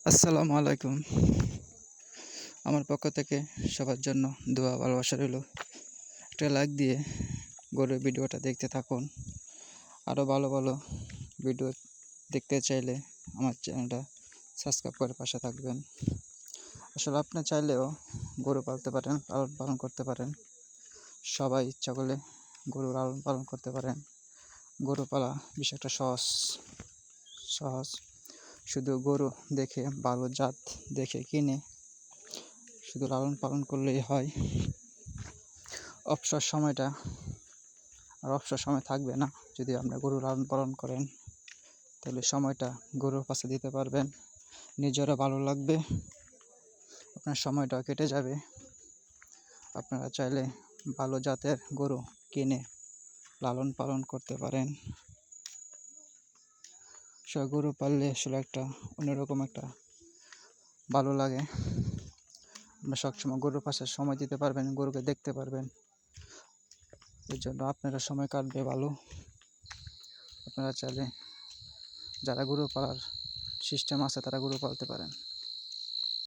আসসালামু আলাইকুম। আমার পক্ষ থেকে সবার জন্য দোয়া ভালোবাসা রইলো। একটা লাইক দিয়ে গরুর ভিডিওটা দেখতে থাকুন। আরও ভালো ভালো ভিডিও দেখতে চাইলে আমার চ্যানেলটা সাবস্ক্রাইব করে পাশে থাকবেন। আসলে আপনি চাইলেও গরু পালতে পারেন, লালন পালন করতে পারেন। সবাই ইচ্ছা করলে গরু লালন পালন করতে পারেন। গরু পালা বিষয়টা সহজ। শুধু গরু দেখে ভালো জাত দেখে কিনে শুধু লালন পালন করলেই হয়। অবসর সময়টা অবসর সময় থাকবে না। যদি আপনি গরু লালন পালন করেন তাহলে সময়টা গরুর পাশে দিতে পারবেন, নিজেরও ভালো লাগবে, আপনার সময়টাও কেটে যাবে। আপনারা চাইলে ভালো জাতের গরু কিনে লালন পালন করতে পারেন। গরু পাললে আসলে একটা অন্যরকম একটা ভালো লাগে। আপনি সবসময় গরুর পাশে সময় দিতে পারবেন, গরুকে দেখতে পারবেন। এর জন্য আপনারা সময় কাটবে ভালো। আপনারা চাইলে যারা গরু পালার সিস্টেম আছে তারা গরু পালতে পারেন।